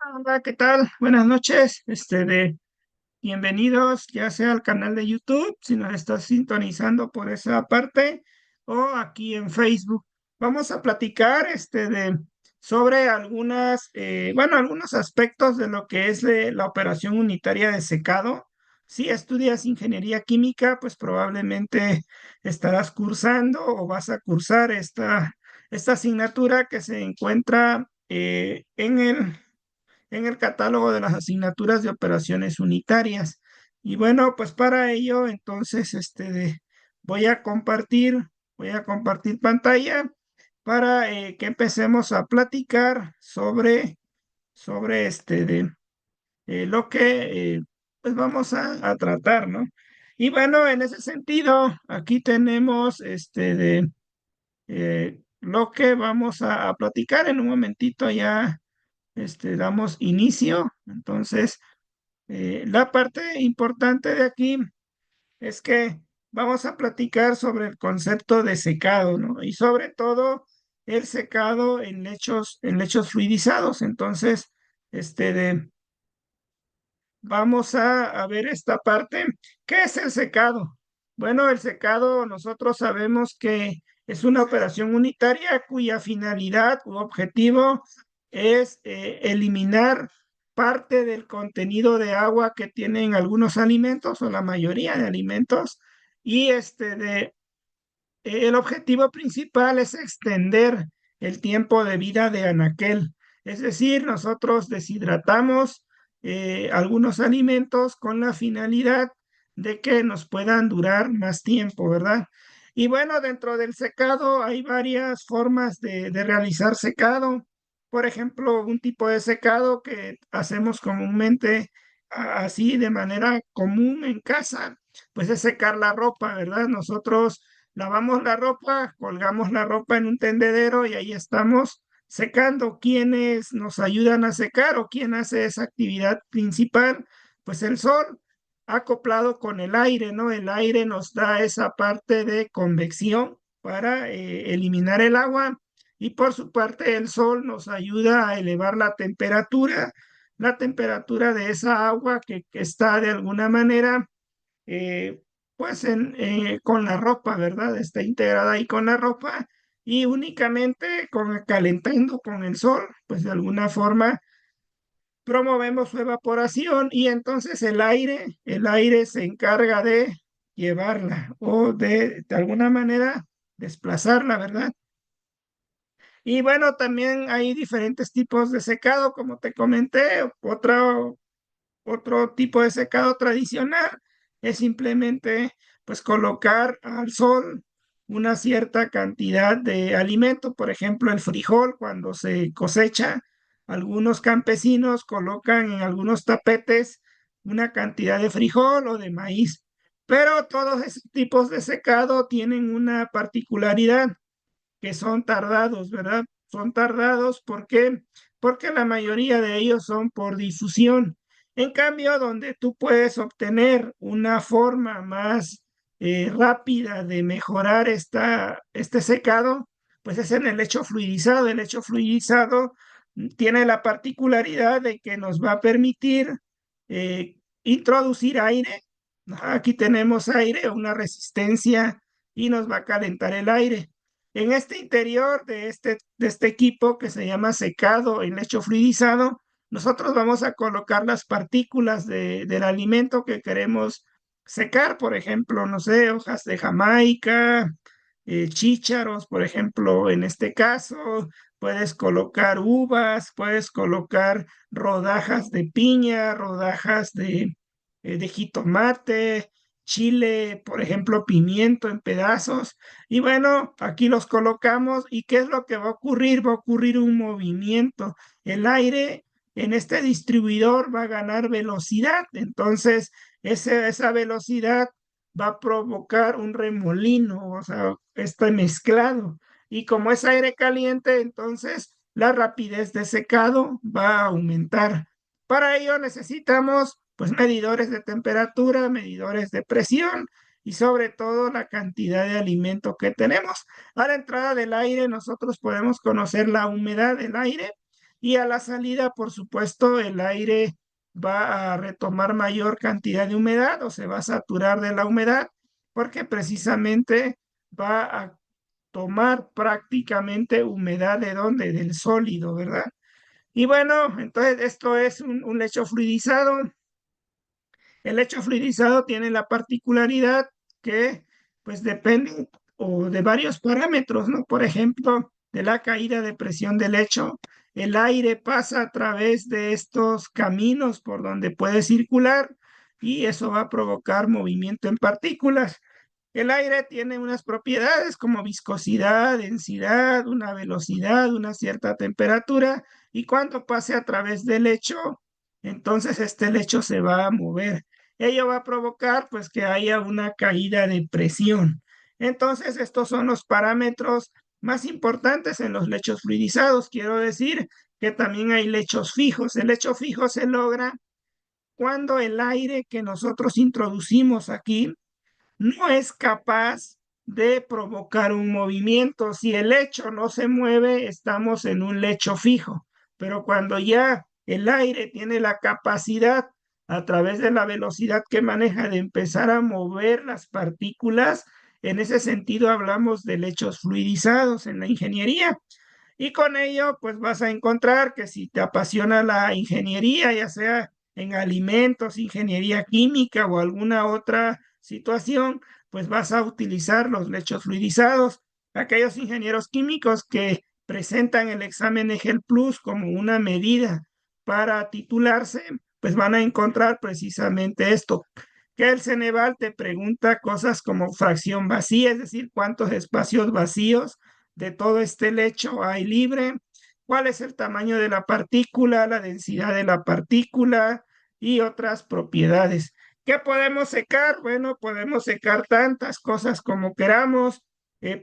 Hola, ¿qué tal? Buenas noches. Bienvenidos ya sea al canal de YouTube, si nos estás sintonizando por esa parte, o aquí en Facebook. Vamos a platicar sobre algunos aspectos de lo que es la operación unitaria de secado. Si estudias ingeniería química, pues probablemente estarás cursando o vas a cursar esta asignatura que se encuentra en el catálogo de las asignaturas de operaciones unitarias. Y bueno, pues para ello, entonces, voy a compartir pantalla para que empecemos a platicar sobre lo que pues vamos a tratar, ¿no? Y bueno, en ese sentido, aquí tenemos lo que vamos a platicar en un momentito ya damos inicio. Entonces, la parte importante de aquí es que vamos a platicar sobre el concepto de secado, ¿no? Y sobre todo el secado en lechos fluidizados. Entonces, este de, vamos a ver esta parte. ¿Qué es el secado? Bueno, el secado nosotros sabemos que es una operación unitaria cuya finalidad u objetivo es eliminar parte del contenido de agua que tienen algunos alimentos o la mayoría de alimentos y el objetivo principal es extender el tiempo de vida de anaquel. Es decir, nosotros deshidratamos algunos alimentos con la finalidad de que nos puedan durar más tiempo, ¿verdad? Y bueno, dentro del secado hay varias formas de realizar secado. Por ejemplo, un tipo de secado que hacemos comúnmente así de manera común en casa, pues es secar la ropa, ¿verdad? Nosotros lavamos la ropa, colgamos la ropa en un tendedero y ahí estamos secando. ¿Quiénes nos ayudan a secar o quién hace esa actividad principal? Pues el sol acoplado con el aire, ¿no? El aire nos da esa parte de convección para eliminar el agua y por su parte el sol nos ayuda a elevar la temperatura de esa agua que está de alguna manera eh, pues con la ropa, ¿verdad? Está integrada ahí con la ropa y únicamente calentando con el sol, pues de alguna forma promovemos su evaporación y entonces el aire se encarga de llevarla o de alguna manera desplazarla, ¿verdad? Y bueno, también hay diferentes tipos de secado, como te comenté, otro tipo de secado tradicional es simplemente pues colocar al sol una cierta cantidad de alimento, por ejemplo, el frijol cuando se cosecha, algunos campesinos colocan en algunos tapetes una cantidad de frijol o de maíz, pero todos esos tipos de secado tienen una particularidad que son tardados, ¿verdad? Son tardados porque la mayoría de ellos son por difusión. En cambio, donde tú puedes obtener una forma más rápida de mejorar este secado, pues es en el lecho fluidizado. El lecho fluidizado tiene la particularidad de que nos va a permitir introducir aire. Aquí tenemos aire, una resistencia y nos va a calentar el aire. En este interior de este equipo que se llama secado en lecho fluidizado, nosotros vamos a colocar las partículas del alimento que queremos secar, por ejemplo, no sé, hojas de Jamaica, chícharos, por ejemplo, en este caso, puedes colocar uvas, puedes colocar rodajas de piña, rodajas de jitomate, chile, por ejemplo, pimiento en pedazos. Y bueno, aquí los colocamos. ¿Y qué es lo que va a ocurrir? Va a ocurrir un movimiento. El aire en este distribuidor va a ganar velocidad. Entonces, esa velocidad va a provocar un remolino, o sea, este mezclado. Y como es aire caliente, entonces la rapidez de secado va a aumentar. Para ello necesitamos pues medidores de temperatura, medidores de presión y sobre todo la cantidad de alimento que tenemos. A la entrada del aire nosotros podemos conocer la humedad del aire y a la salida, por supuesto, el aire va a retomar mayor cantidad de humedad o se va a saturar de la humedad porque precisamente va a tomar prácticamente humedad de dónde, del sólido, ¿verdad? Y bueno, entonces esto es un lecho fluidizado. El lecho fluidizado tiene la particularidad que pues depende o de varios parámetros, ¿no? Por ejemplo, de la caída de presión del lecho. El aire pasa a través de estos caminos por donde puede circular y eso va a provocar movimiento en partículas. El aire tiene unas propiedades como viscosidad, densidad, una velocidad, una cierta temperatura, y cuando pase a través del lecho, entonces este lecho se va a mover. Ello va a provocar pues que haya una caída de presión. Entonces estos son los parámetros más importantes en los lechos fluidizados. Quiero decir que también hay lechos fijos. El lecho fijo se logra cuando el aire que nosotros introducimos aquí no es capaz de provocar un movimiento. Si el lecho no se mueve, estamos en un lecho fijo. Pero cuando ya el aire tiene la capacidad, a través de la velocidad que maneja, de empezar a mover las partículas, en ese sentido hablamos de lechos fluidizados en la ingeniería. Y con ello, pues vas a encontrar que si te apasiona la ingeniería, ya sea en alimentos, ingeniería química o alguna otra situación, pues vas a utilizar los lechos fluidizados. Aquellos ingenieros químicos que presentan el examen EGEL Plus como una medida para titularse, pues van a encontrar precisamente esto, que el Ceneval te pregunta cosas como fracción vacía, es decir, cuántos espacios vacíos de todo este lecho hay libre, cuál es el tamaño de la partícula, la densidad de la partícula y otras propiedades. ¿Qué podemos secar? Bueno, podemos secar tantas cosas como queramos.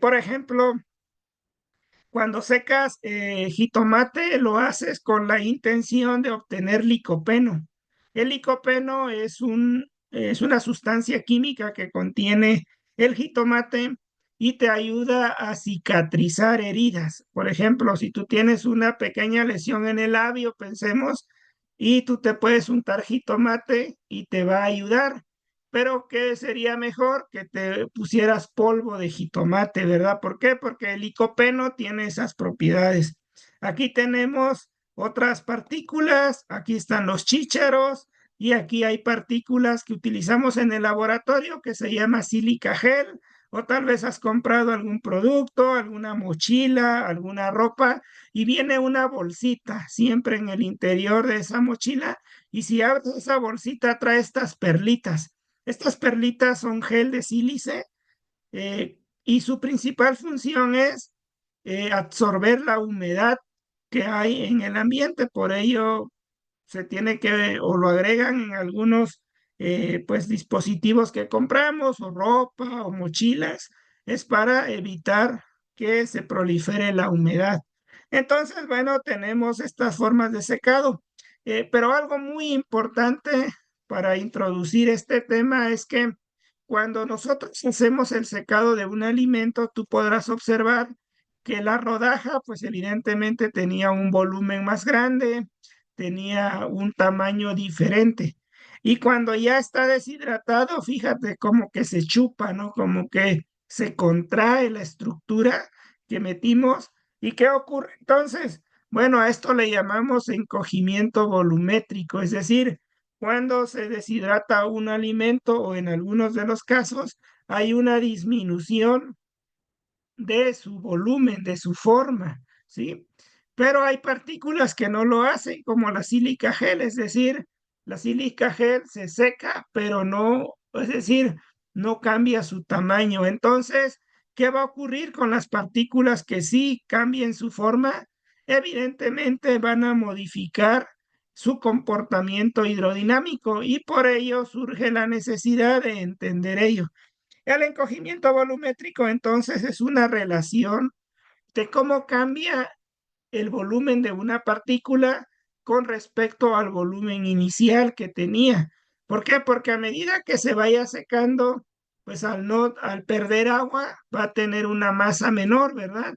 Por ejemplo, cuando secas jitomate, lo haces con la intención de obtener licopeno. El licopeno es una sustancia química que contiene el jitomate y te ayuda a cicatrizar heridas. Por ejemplo, si tú tienes una pequeña lesión en el labio, pensemos, y tú te puedes untar jitomate y te va a ayudar. Pero ¿qué sería mejor? Que te pusieras polvo de jitomate, ¿verdad? ¿Por qué? Porque el licopeno tiene esas propiedades. Aquí tenemos otras partículas, aquí están los chícharos y aquí hay partículas que utilizamos en el laboratorio que se llama sílica gel, o tal vez has comprado algún producto, alguna mochila, alguna ropa y viene una bolsita siempre en el interior de esa mochila, y si abres esa bolsita trae estas perlitas. Estas perlitas son gel de sílice y su principal función es absorber la humedad que hay en el ambiente. Por ello se tiene que, o lo agregan en algunos pues dispositivos que compramos, o ropa, o mochilas, es para evitar que se prolifere la humedad. Entonces, bueno, tenemos estas formas de secado, pero algo muy importante para introducir este tema es que cuando nosotros hacemos el secado de un alimento, tú podrás observar que la rodaja, pues evidentemente tenía un volumen más grande, tenía un tamaño diferente. Y cuando ya está deshidratado, fíjate como que se chupa, ¿no? Como que se contrae la estructura que metimos. ¿Y qué ocurre entonces? Bueno, a esto le llamamos encogimiento volumétrico, es decir, cuando se deshidrata un alimento o en algunos de los casos hay una disminución de su volumen, de su forma, ¿sí? Pero hay partículas que no lo hacen, como la sílica gel, es decir, la sílica gel se seca, pero no, es decir, no cambia su tamaño. Entonces, ¿qué va a ocurrir con las partículas que sí cambien su forma? Evidentemente van a modificar su comportamiento hidrodinámico y por ello surge la necesidad de entender ello. El encogimiento volumétrico entonces es una relación de cómo cambia el volumen de una partícula con respecto al volumen inicial que tenía. ¿Por qué? Porque a medida que se vaya secando, pues al perder agua va a tener una masa menor, ¿verdad?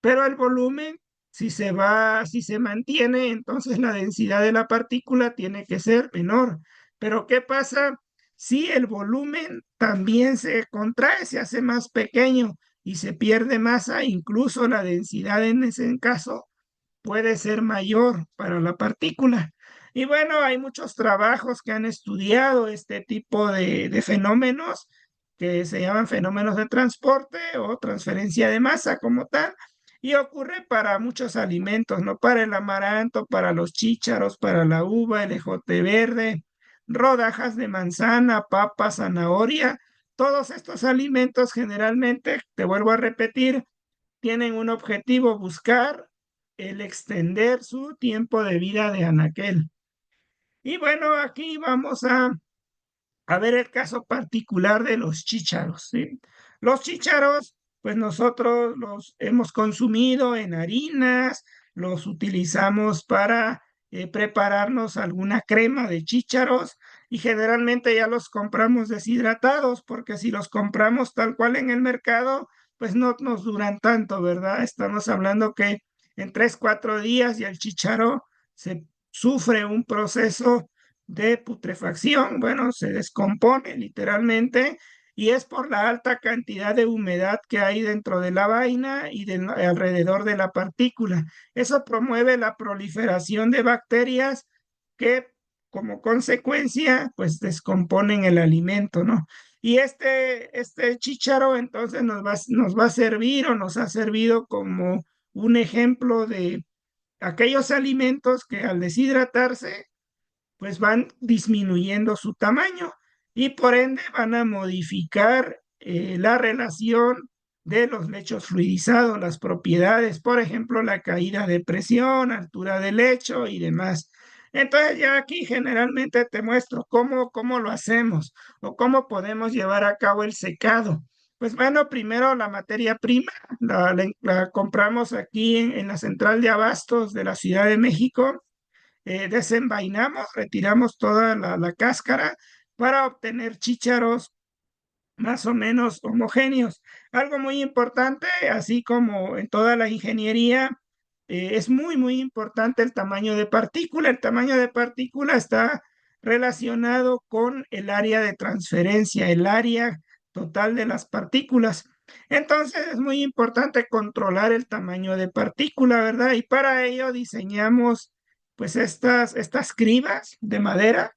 Pero el volumen Si se mantiene, entonces la densidad de la partícula tiene que ser menor. Pero ¿qué pasa si el volumen también se contrae, se hace más pequeño y se pierde masa? Incluso la densidad en ese caso puede ser mayor para la partícula. Y bueno, hay muchos trabajos que han estudiado este tipo de fenómenos que se llaman fenómenos de transporte o transferencia de masa como tal. Y ocurre para muchos alimentos, ¿no? Para el amaranto, para los chícharos, para la uva, el ejote verde, rodajas de manzana, papa, zanahoria. Todos estos alimentos generalmente, te vuelvo a repetir, tienen un objetivo: buscar el extender su tiempo de vida de anaquel. Y bueno, aquí vamos a ver el caso particular de los chícharos, ¿sí? Los chícharos, pues nosotros los hemos consumido en harinas, los utilizamos para prepararnos alguna crema de chícharos y generalmente ya los compramos deshidratados porque si los compramos tal cual en el mercado, pues no nos duran tanto, ¿verdad? Estamos hablando que en 3, 4 días ya el chícharo se sufre un proceso de putrefacción, bueno, se descompone literalmente y es por la alta cantidad de humedad que hay dentro de la vaina y alrededor de la partícula. Eso promueve la proliferación de bacterias que como consecuencia pues descomponen el alimento, ¿no? Y este chícharo entonces nos va a servir o nos ha servido como un ejemplo de aquellos alimentos que al deshidratarse pues van disminuyendo su tamaño y por ende van a modificar la relación de los lechos fluidizados, las propiedades, por ejemplo, la caída de presión, altura del lecho y demás. Entonces ya aquí generalmente te muestro cómo lo hacemos o cómo podemos llevar a cabo el secado. Pues bueno, primero la materia prima la compramos aquí en la central de abastos de la Ciudad de México. Desenvainamos, retiramos toda la cáscara para obtener chícharos más o menos homogéneos. Algo muy importante, así como en toda la ingeniería, es muy importante el tamaño de partícula. El tamaño de partícula está relacionado con el área de transferencia, el área total de las partículas. Entonces es muy importante controlar el tamaño de partícula, ¿verdad? Y para ello diseñamos pues estas cribas de madera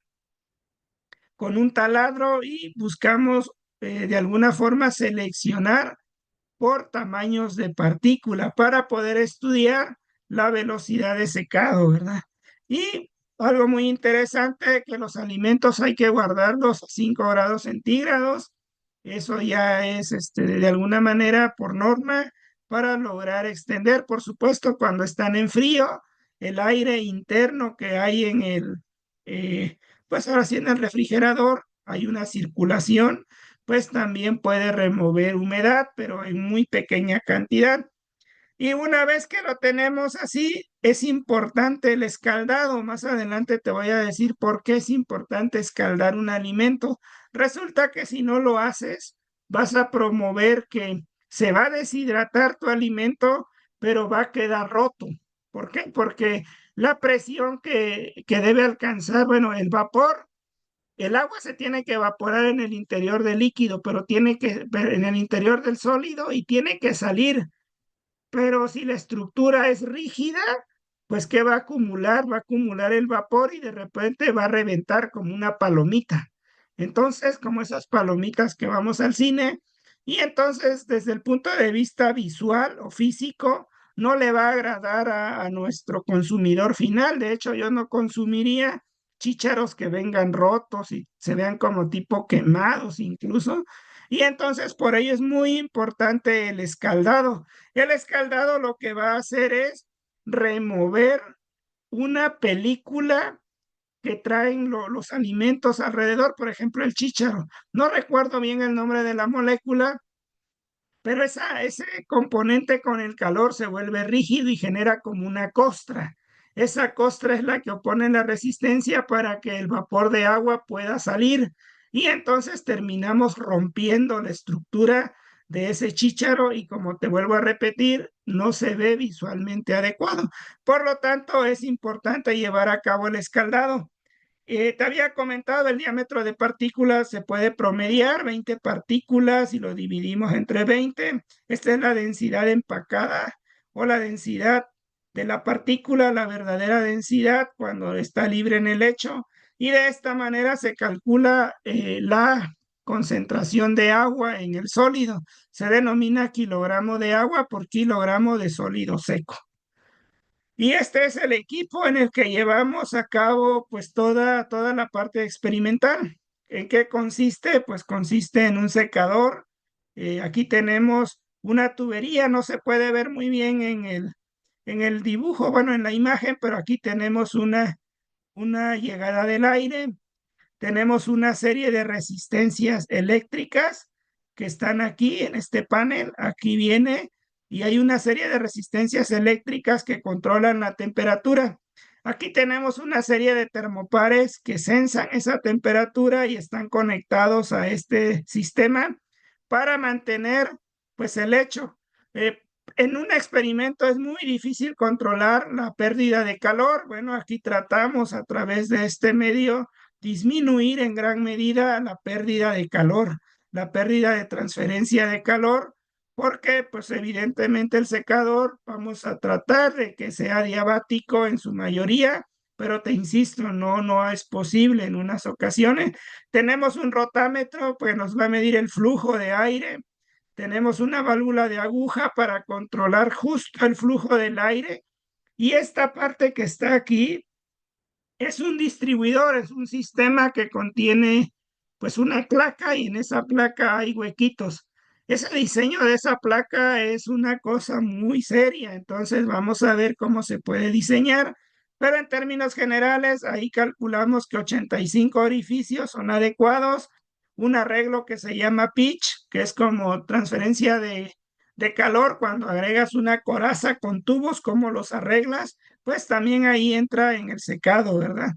con un taladro y buscamos de alguna forma seleccionar por tamaños de partícula para poder estudiar la velocidad de secado, ¿verdad? Y algo muy interesante, que los alimentos hay que guardarlos a 5 grados centígrados. Eso ya es de alguna manera por norma para lograr extender. Por supuesto, cuando están en frío, el aire interno que hay en pues ahora sí en el refrigerador, hay una circulación, pues también puede remover humedad, pero en muy pequeña cantidad. Y una vez que lo tenemos así, es importante el escaldado. Más adelante te voy a decir por qué es importante escaldar un alimento. Resulta que si no lo haces, vas a promover que se va a deshidratar tu alimento, pero va a quedar roto. ¿Por qué? Porque la presión que debe alcanzar, bueno, el vapor, el agua se tiene que evaporar en el interior del líquido, pero tiene que, en el interior del sólido y tiene que salir. Pero si la estructura es rígida, pues ¿qué va a acumular? Va a acumular el vapor y de repente va a reventar como una palomita. Entonces, como esas palomitas que vamos al cine, y entonces desde el punto de vista visual o físico, no le va a agradar a nuestro consumidor final. De hecho, yo no consumiría chícharos que vengan rotos y se vean como tipo quemados incluso. Y entonces por ello es muy importante el escaldado. El escaldado lo que va a hacer es remover una película que traen los alimentos alrededor, por ejemplo, el chícharo. No recuerdo bien el nombre de la molécula, pero ese componente con el calor se vuelve rígido y genera como una costra. Esa costra es la que opone la resistencia para que el vapor de agua pueda salir y entonces terminamos rompiendo la estructura de ese chícharo y como te vuelvo a repetir, no se ve visualmente adecuado. Por lo tanto, es importante llevar a cabo el escaldado. Te había comentado, el diámetro de partículas se puede promediar, 20 partículas, y lo dividimos entre 20. Esta es la densidad empacada o la densidad de la partícula, la verdadera densidad cuando está libre en el lecho. Y de esta manera se calcula la concentración de agua en el sólido. Se denomina kilogramo de agua por kilogramo de sólido seco. Y este es el equipo en el que llevamos a cabo pues toda la parte experimental. ¿En qué consiste? Pues consiste en un secador. Aquí tenemos una tubería, no se puede ver muy bien en el dibujo, bueno, en la imagen, pero aquí tenemos una llegada del aire. Tenemos una serie de resistencias eléctricas que están aquí en este panel. Aquí viene y hay una serie de resistencias eléctricas que controlan la temperatura. Aquí tenemos una serie de termopares que sensan esa temperatura y están conectados a este sistema para mantener pues el hecho. En un experimento es muy difícil controlar la pérdida de calor. Bueno, aquí tratamos a través de este medio disminuir en gran medida la pérdida de calor, la pérdida de transferencia de calor, porque pues evidentemente el secador vamos a tratar de que sea diabático en su mayoría, pero te insisto, no es posible en unas ocasiones. Tenemos un rotámetro, pues nos va a medir el flujo de aire. Tenemos una válvula de aguja para controlar justo el flujo del aire. Y esta parte que está aquí es un distribuidor, es un sistema que contiene pues una placa y en esa placa hay huequitos. Ese diseño de esa placa es una cosa muy seria, entonces vamos a ver cómo se puede diseñar, pero en términos generales ahí calculamos que 85 orificios son adecuados, un arreglo que se llama pitch, que es como transferencia de calor cuando agregas una coraza con tubos, ¿cómo los arreglas? Pues también ahí entra en el secado, ¿verdad?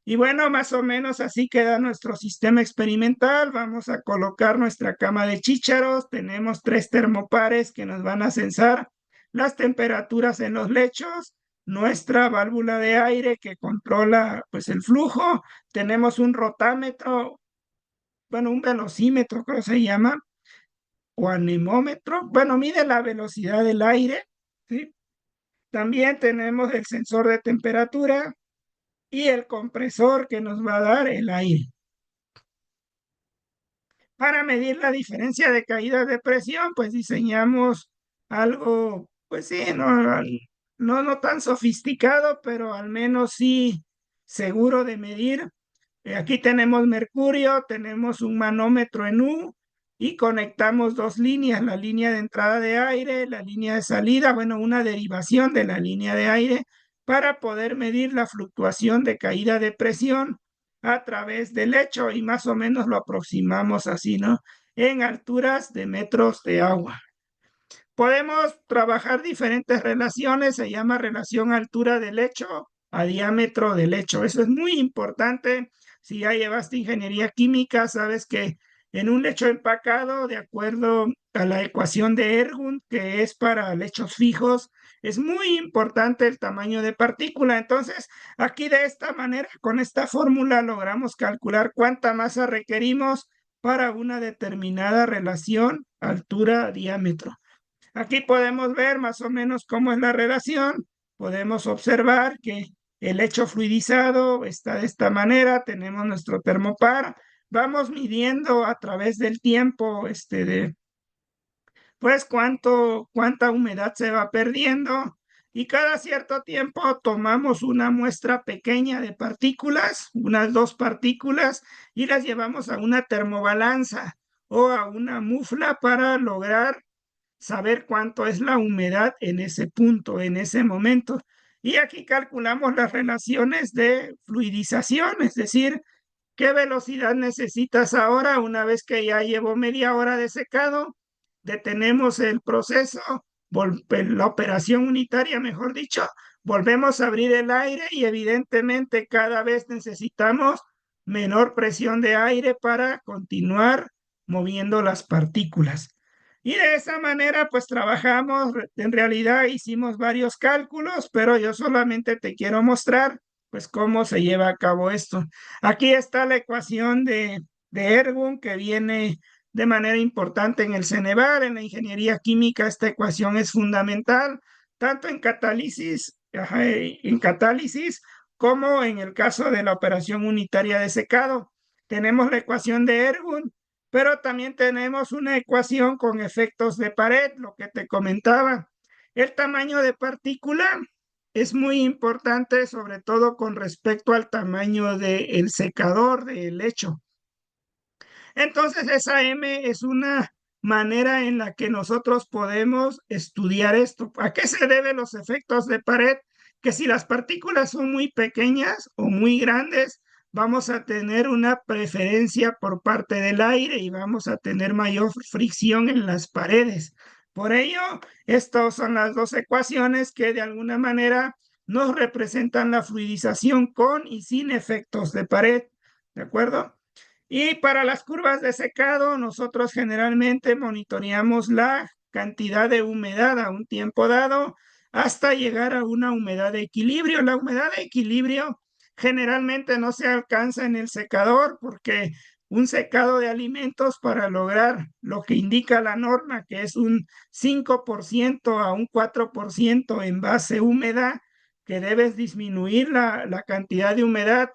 Y bueno, más o menos así queda nuestro sistema experimental. Vamos a colocar nuestra cama de chícharos. Tenemos 3 termopares que nos van a censar las temperaturas en los lechos. Nuestra válvula de aire que controla pues el flujo. Tenemos un rotámetro, bueno, un velocímetro creo que se llama, o anemómetro. Bueno, mide la velocidad del aire, ¿sí? También tenemos el sensor de temperatura y el compresor que nos va a dar el aire. Para medir la diferencia de caída de presión, pues diseñamos algo, pues sí, no tan sofisticado, pero al menos sí seguro de medir. Aquí tenemos mercurio, tenemos un manómetro en U y conectamos 2 líneas, la línea de entrada de aire, la línea de salida, bueno, una derivación de la línea de aire para poder medir la fluctuación de caída de presión a través del lecho y más o menos lo aproximamos así, ¿no? En alturas de metros de agua. Podemos trabajar diferentes relaciones, se llama relación altura del lecho a diámetro del lecho. Eso es muy importante. Si ya llevaste ingeniería química, sabes que en un lecho empacado, de acuerdo a la ecuación de Ergun, que es para lechos fijos, es muy importante el tamaño de partícula. Entonces, aquí de esta manera, con esta fórmula, logramos calcular cuánta masa requerimos para una determinada relación altura-diámetro. Aquí podemos ver más o menos cómo es la relación. Podemos observar que el lecho fluidizado está de esta manera. Tenemos nuestro termopar. Vamos midiendo a través del tiempo, pues cuánta humedad se va perdiendo. Y cada cierto tiempo tomamos una muestra pequeña de partículas, unas 2 partículas, y las llevamos a una termobalanza o a una mufla para lograr saber cuánto es la humedad en ese punto, en ese momento. Y aquí calculamos las relaciones de fluidización, es decir, qué velocidad necesitas ahora una vez que ya llevo media hora de secado, detenemos el proceso, la operación unitaria, mejor dicho, volvemos a abrir el aire y evidentemente cada vez necesitamos menor presión de aire para continuar moviendo las partículas. Y de esa manera, pues trabajamos, en realidad hicimos varios cálculos, pero yo solamente te quiero mostrar, pues, cómo se lleva a cabo esto. Aquí está la ecuación de Ergun que viene de manera importante en el Ceneval, en la ingeniería química. Esta ecuación es fundamental, tanto en catálisis, en catálisis como en el caso de la operación unitaria de secado. Tenemos la ecuación de Ergun, pero también tenemos una ecuación con efectos de pared, lo que te comentaba. El tamaño de partícula es muy importante, sobre todo con respecto al tamaño del secador, del lecho. Entonces, esa M es una manera en la que nosotros podemos estudiar esto. ¿A qué se deben los efectos de pared? Que si las partículas son muy pequeñas o muy grandes, vamos a tener una preferencia por parte del aire y vamos a tener mayor fricción en las paredes. Por ello, estas son las dos ecuaciones que de alguna manera nos representan la fluidización con y sin efectos de pared. ¿De acuerdo? Y para las curvas de secado, nosotros generalmente monitoreamos la cantidad de humedad a un tiempo dado hasta llegar a una humedad de equilibrio. La humedad de equilibrio generalmente no se alcanza en el secador porque un secado de alimentos para lograr lo que indica la norma, que es un 5% a un 4% en base húmeda, que debes disminuir la cantidad de humedad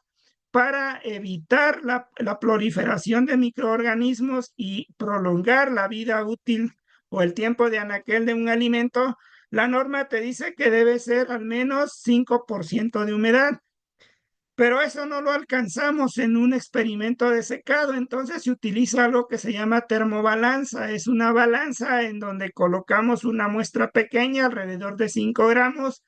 para evitar la proliferación de microorganismos y prolongar la vida útil o el tiempo de anaquel de un alimento. La norma te dice que debe ser al menos 5% de humedad, pero eso no lo alcanzamos en un experimento de secado. Entonces se utiliza algo que se llama termobalanza. Es una balanza en donde colocamos una muestra pequeña, alrededor de 5 gramos,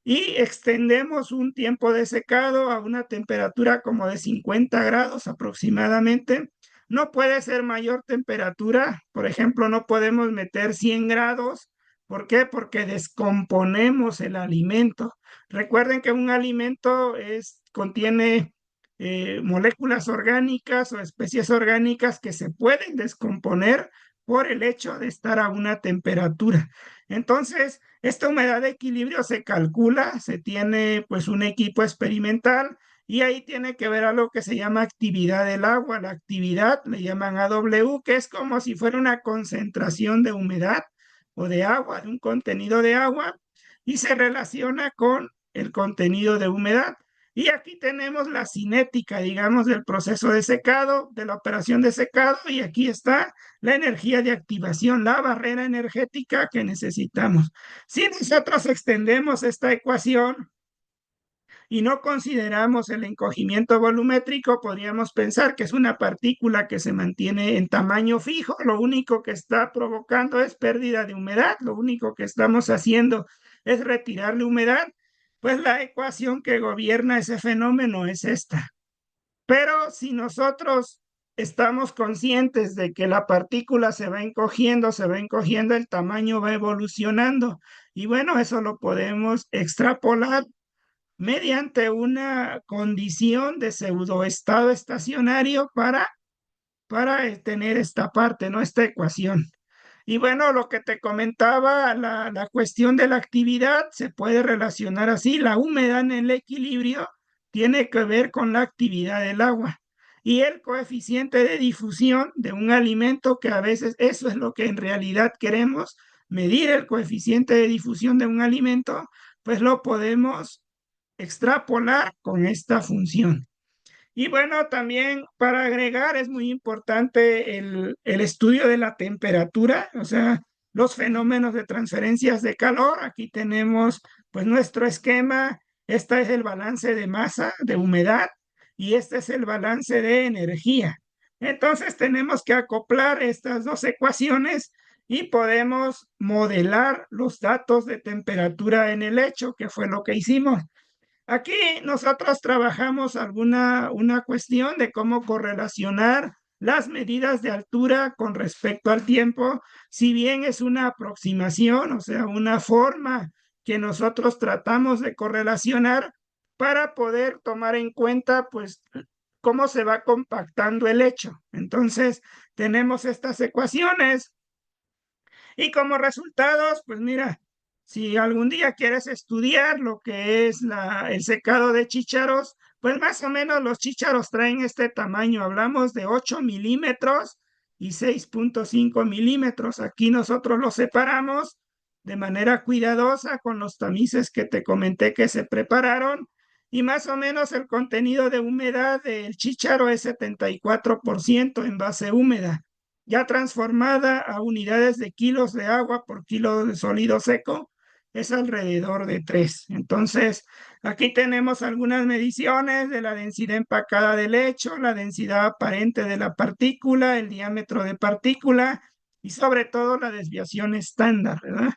y extendemos un tiempo de secado a una temperatura como de 50 grados aproximadamente. No puede ser mayor temperatura, por ejemplo, no podemos meter 100 grados. ¿Por qué? Porque descomponemos el alimento. Recuerden que un alimento contiene moléculas orgánicas o especies orgánicas que se pueden descomponer por el hecho de estar a una temperatura. Entonces, esta humedad de equilibrio se calcula, se tiene pues un equipo experimental y ahí tiene que ver algo que se llama actividad del agua. La actividad le llaman AW, que es como si fuera una concentración de humedad o de agua, de un contenido de agua, y se relaciona con el contenido de humedad. Y aquí tenemos la cinética, digamos, del proceso de secado, de la operación de secado, y aquí está la energía de activación, la barrera energética que necesitamos. Si nosotros extendemos esta ecuación y no consideramos el encogimiento volumétrico, podríamos pensar que es una partícula que se mantiene en tamaño fijo, lo único que está provocando es pérdida de humedad, lo único que estamos haciendo es retirarle humedad. Pues la ecuación que gobierna ese fenómeno es esta. Pero si nosotros estamos conscientes de que la partícula se va encogiendo, el tamaño va evolucionando. Y bueno, eso lo podemos extrapolar mediante una condición de pseudoestado estacionario para tener esta parte, ¿no? Esta ecuación. Y bueno, lo que te comentaba, la cuestión de la actividad se puede relacionar así. La humedad en el equilibrio tiene que ver con la actividad del agua. Y el coeficiente de difusión de un alimento, que a veces eso es lo que en realidad queremos, medir el coeficiente de difusión de un alimento, pues lo podemos extrapolar con esta función. Y bueno, también para agregar es muy importante el estudio de la temperatura, o sea, los fenómenos de transferencias de calor. Aquí tenemos pues nuestro esquema. Este es el balance de masa, de humedad, y este es el balance de energía. Entonces tenemos que acoplar estas dos ecuaciones y podemos modelar los datos de temperatura en el lecho, que fue lo que hicimos. Aquí nosotros trabajamos una cuestión de cómo correlacionar las medidas de altura con respecto al tiempo, si bien es una aproximación, o sea, una forma que nosotros tratamos de correlacionar para poder tomar en cuenta, pues, cómo se va compactando el hecho. Entonces, tenemos estas ecuaciones Y como resultados, pues mira, si algún día quieres estudiar lo que es el secado de chícharos, pues más o menos los chícharos traen este tamaño. Hablamos de 8 milímetros y 6,5 milímetros. Aquí nosotros los separamos de manera cuidadosa con los tamices que te comenté que se prepararon. Y más o menos el contenido de humedad del chícharo es 74% en base húmeda, ya transformada a unidades de kilos de agua por kilo de sólido seco, es alrededor de 3. Entonces, aquí tenemos algunas mediciones de la densidad empacada del lecho, la densidad aparente de la partícula, el diámetro de partícula y sobre todo la desviación estándar, ¿verdad?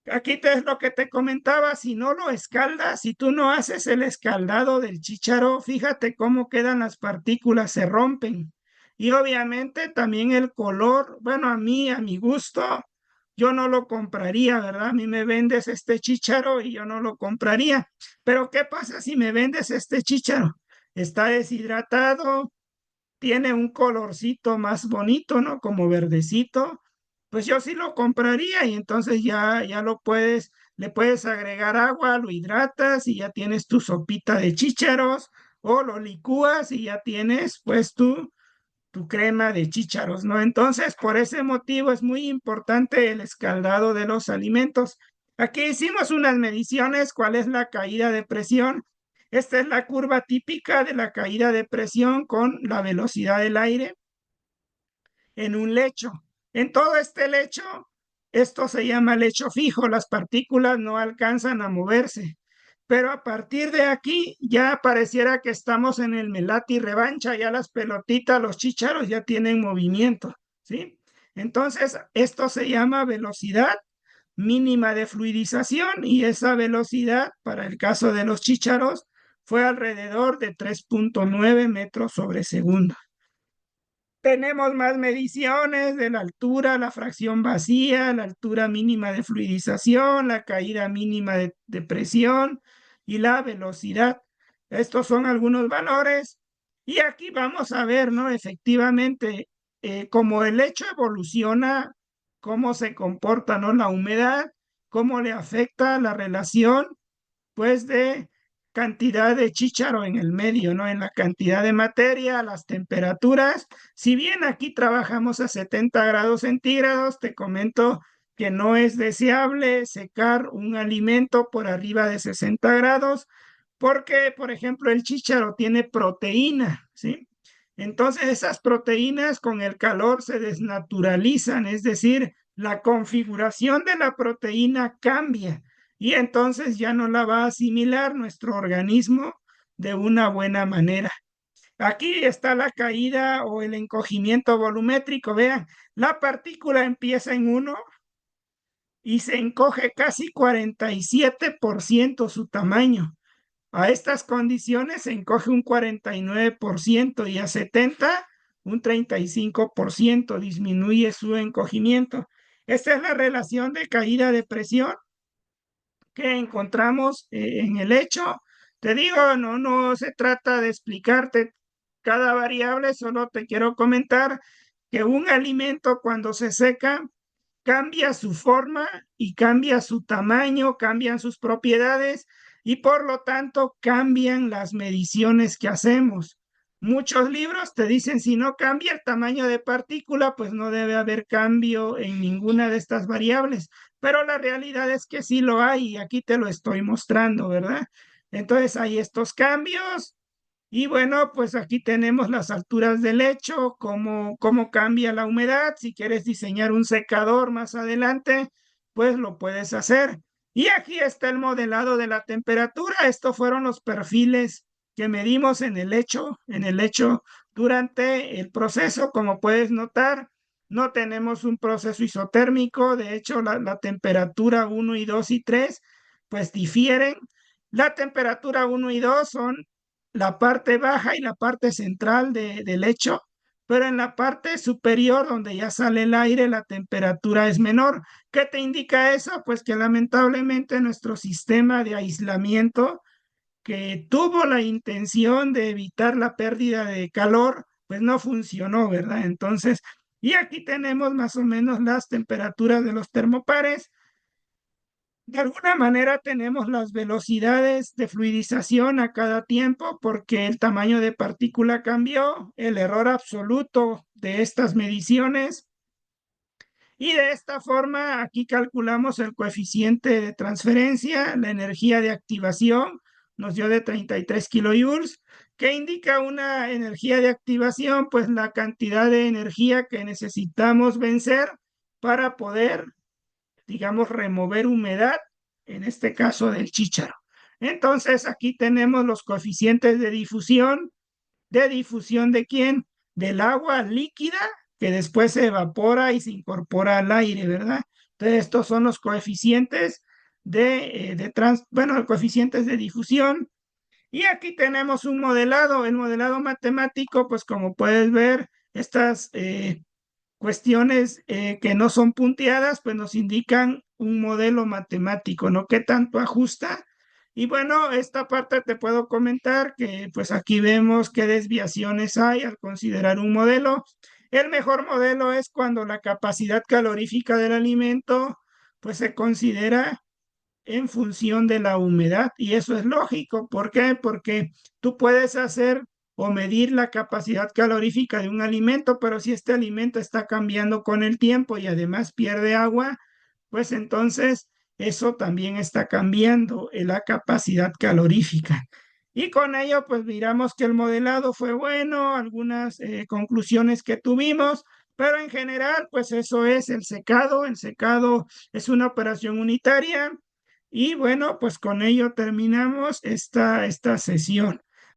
Aquí te es lo que te comentaba, si no lo escaldas, si tú no haces el escaldado del chícharo, fíjate cómo quedan las partículas, se rompen. Y obviamente también el color, bueno, a mí, a mi gusto, yo no lo compraría, ¿verdad? A mí me vendes este chícharo y yo no lo compraría. Pero ¿qué pasa si me vendes este chícharo? Está deshidratado, tiene un colorcito más bonito, ¿no? Como verdecito, pues yo sí lo compraría y entonces ya lo puedes, le puedes agregar agua, lo hidratas y ya tienes tu sopita de chícharos o lo licúas y ya tienes pues tu crema de chícharos, ¿no? Entonces, por ese motivo es muy importante el escaldado de los alimentos. Aquí hicimos unas mediciones, cuál es la caída de presión. Esta es la curva típica de la caída de presión con la velocidad del aire en un lecho. En todo este lecho, esto se llama lecho fijo, las partículas no alcanzan a moverse. Pero a partir de aquí ya pareciera que estamos en el melati revancha, ya las pelotitas, los chícharos ya tienen movimiento, ¿sí? Entonces, esto se llama velocidad mínima de fluidización y esa velocidad para el caso de los chícharos fue alrededor de 3,9 metros sobre segundo. Tenemos más mediciones de la altura, la fracción vacía, la altura mínima de fluidización, la caída mínima de presión y la velocidad. Estos son algunos valores. Y aquí vamos a ver, ¿no? Efectivamente, cómo el hecho evoluciona, cómo se comporta, ¿no? La humedad, cómo le afecta la relación pues de cantidad de chícharo en el medio, ¿no? En la cantidad de materia, las temperaturas. Si bien aquí trabajamos a 70 grados centígrados, te comento que no es deseable secar un alimento por arriba de 60 grados, porque, por ejemplo, el chícharo tiene proteína, ¿sí? Entonces esas proteínas con el calor se desnaturalizan, es decir, la configuración de la proteína cambia y entonces ya no la va a asimilar nuestro organismo de una buena manera. Aquí está la caída o el encogimiento volumétrico. Vean, la partícula empieza en 1 y se encoge casi 47% su tamaño. A estas condiciones se encoge un 49% y a 70 un 35% disminuye su encogimiento. Esta es la relación de caída de presión que encontramos en el hecho. Te digo, no se trata de explicarte cada variable, solo te quiero comentar que un alimento cuando se seca cambia su forma y cambia su tamaño, cambian sus propiedades y por lo tanto cambian las mediciones que hacemos. Muchos libros te dicen si no cambia el tamaño de partícula, pues no debe haber cambio en ninguna de estas variables, pero la realidad es que sí lo hay y aquí te lo estoy mostrando, ¿verdad? Entonces hay estos cambios y bueno, pues aquí tenemos las alturas del lecho, cómo cambia la humedad. Si quieres diseñar un secador más adelante, pues lo puedes hacer. Y aquí está el modelado de la temperatura. Estos fueron los perfiles que medimos en el lecho durante el proceso. Como puedes notar, no tenemos un proceso isotérmico. De hecho, la temperatura 1 y 2 y 3 pues difieren. La temperatura 1 y 2 son la parte baja y la parte central del lecho, pero en la parte superior donde ya sale el aire, la temperatura es menor. ¿Qué te indica eso? Pues que lamentablemente nuestro sistema de aislamiento, que tuvo la intención de evitar la pérdida de calor, pues no funcionó, ¿verdad? Entonces, Y aquí tenemos más o menos las temperaturas de los termopares. De alguna manera tenemos las velocidades de fluidización a cada tiempo porque el tamaño de partícula cambió, el error absoluto de estas mediciones. Y de esta forma, aquí calculamos el coeficiente de transferencia, la energía de activación nos dio de 33 kilojoules, que indica una energía de activación, pues la cantidad de energía que necesitamos vencer para poder, digamos, remover humedad, en este caso del chícharo. Entonces, aquí tenemos los coeficientes ¿de difusión de quién? Del agua líquida que después se evapora y se incorpora al aire, ¿verdad? Entonces, estos son los coeficientes coeficientes de difusión. Y aquí tenemos un modelado, el modelado matemático, pues como puedes ver, estas cuestiones que no son punteadas, pues nos indican un modelo matemático, ¿no? ¿Qué tanto ajusta? Y bueno, esta parte te puedo comentar que pues aquí vemos qué desviaciones hay al considerar un modelo. El mejor modelo es cuando la capacidad calorífica del alimento pues se considera en función de la humedad y eso es lógico. ¿Por qué? Porque tú puedes hacer o medir la capacidad calorífica de un alimento, pero si este alimento está cambiando con el tiempo y además pierde agua, pues entonces eso también está cambiando la capacidad calorífica. Y con ello, pues miramos que el modelado fue bueno, algunas conclusiones que tuvimos, pero en general, pues eso es el secado. El secado es una operación unitaria y bueno, pues con ello terminamos esta sesión.